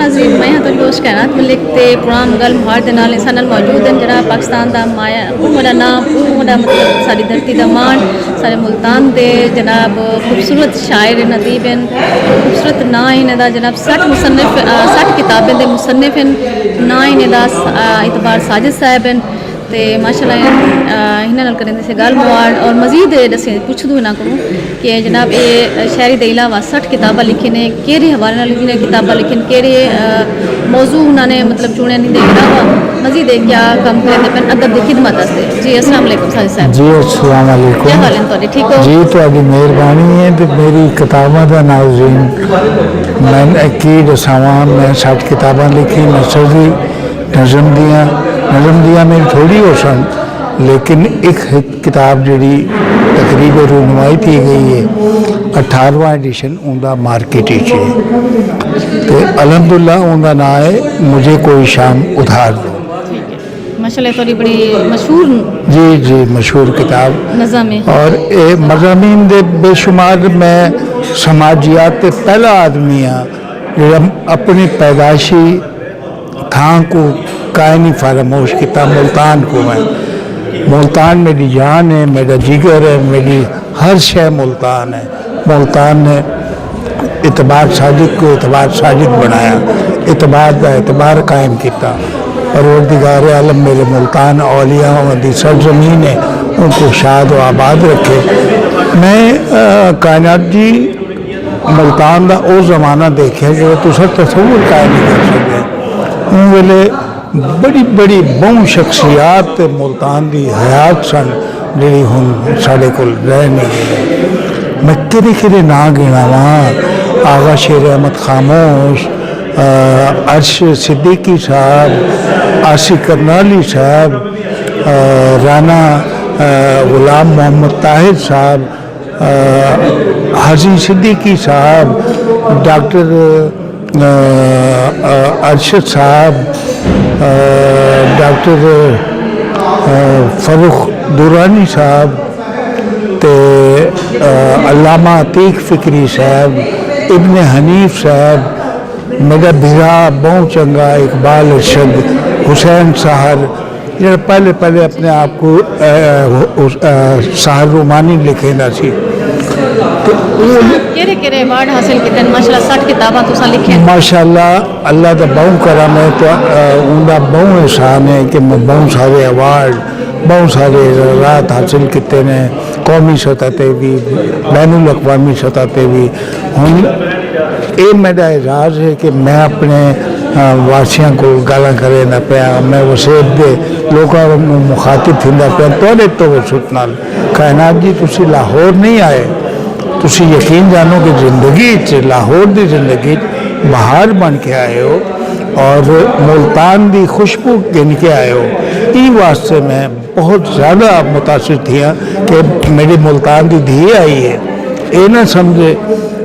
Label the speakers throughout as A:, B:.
A: नाज़रीन, मैं हाँ तो जोश कहना मलिक ते प्रोग्राम गल मुहार दे नाल इंसान नाल मौजूद हैं जरा पाकिस्तान दा माया बड़ा नाम बड़ा मतलब सारी धरती दा मान सारे मुल्तान दे जनाब खूबसूरत शायर नदीब हैं खूबसूरत ना इन्हें दा जनाब 60 किताबें दे मुसन्निफ हैं ना इन्हें दा इतबार साजिद साहब हैं ते माशाल्लाह इन्हां नाल करेंदे से गल मुहार और मजीद दसे पुछ दूँ ना करूँ कि जनाब ये शायरी दे अलावा 60 किताबां लिखी ने केरे हवाले नाल इन्हें किताबां लिखी केरे मौजू उन्होंने मतलब चुने नहीं दे अलावा मजीद क्या काम करते हैं अदब की खिदमत वास्ते। जी अस्सलाम वालेकुम साहिब
B: जी अस्सलाम वालेकुम।
A: क्या हाल है तुहाडे ठीक हो
B: जी तुहाडी मेहरबानी है तो मेरी किताबां दा नाज़रीन मैं की दसावां मैं 60 किताबां लिखी नसर दी नज़म दियां मेरी थोड़ी हो सन लेकिन एक किताब जी तकरीब रूनमाई की गई है 18वां एडिशन उनका मार्केट है तो अलहमदुलिल्लाह उनका नाम है मुझे कोई शाम उधार दो।
A: माशाल्लाह थोड़ी बड़ी मशहूर
B: जी जी मशहूर किताब
A: नज़म है
B: और ये मज़ामीन दे बेशुमार मैं समाजियात ते पहला आदमी हाँ जो अपनी पैदाइशी थां को कायनी फरामोश किया मुल्तान को मैं मुल्तान मेरी जान है मेरा जिगर है मेरी हर शय मुल्तान है मुल्तान ने इतबार साजिद को इतबार साजिद बनाया इतबार का एतबार कायम किया और दिगार आलम मेरे मुल्तान औलिया दी सरजमीन है उनको शाद व आबाद रखे। मैं कायनात जी मुल्तान का वो जमाना देखा जो तुम तस्वुर कायम नहीं कर सकते उन वेले बड़ी बड़ी बहु शख्सियात मुल्तान की हयात सन जी हुन साढ़े को रह नहीं गई। मैं कि ना गिना वहाँ आगा शेर अहमद खामोश अर्श सिद्दीकी साहब आसिफ करनाली साहब राना गुलाम मोहम्मद ताहिर साहब हसी सिद्दीकी साहब डॉक्टर अरशद साहब डॉक्टर फरूख दुरानी साहब ते अल्लामा अतीक फिक्री साहब इब्न हनीफ साहब मेरा भिरा बहुत चंगा इकबाल अरशद हुसैन साहर जो पहले अपने आप को साहर रुमानी लिखे ना सी तो
A: केरे अवार्ड हासिल किए माशाल्लाह 60 किताबां तुसां लिखे
B: माशाल्लाह अल्लाह का बहु करम है तो उनका बहु एहसान है कि मैं बहुत सारे अवार्ड बहुत सारे रात हासिल किए ने कौमी सतह पर भी बैनुल अक़वामी सतह पर भी हुन ये मेरा एजाज़ है कि मैं अपने वासियों को गाला करे न पाया मैं वसेब दे लोगों मुखातिब थींदा पिया तोड़े तो वसुत नाल कायनात जी तुसी लाहौर नहीं आए तुसी यकीन जानो कि जिंदगी लाहौर की जिंदगी बहार बन के आए हो और मुल्तान की खुशबू गिन के आए हो इस वास्ते मैं बहुत ज़्यादा मुतासिर थी कि मेरी मुल्तान की धी आई है ये ना समझे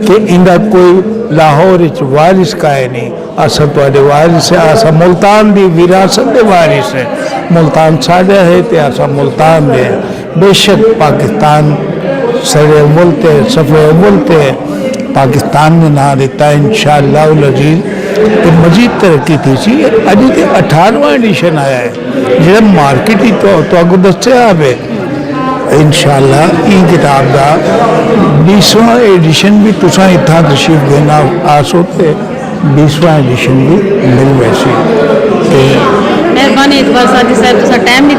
B: कि इनका कोई लाहौर वारिस का है नहीं असा थोड़े वारिस है असा मुल्तान की विरासत के वारिस है मुल्तान साढ़ा है तो असा मुल्तान है बेशक पाकिस्तान सरे मुल्ते सफ़े मुल्ते पाकिस्तान ने ना दिता इंशाअल्लाह अज़ीज़ तो मजीद तरक्की थी सी अज तो 18वां एडिशन आया है जो मार्केट ही तो अगू दसिया है इंशाअल्लाह ई किताब का 20वां एडिशन भी तुसा इतना तशरीफ देना आसो तो 20वां एडिशन भी मिल वैसी
A: मेहरबानी इतबार साजिद साहब तुसा टाइम नहीं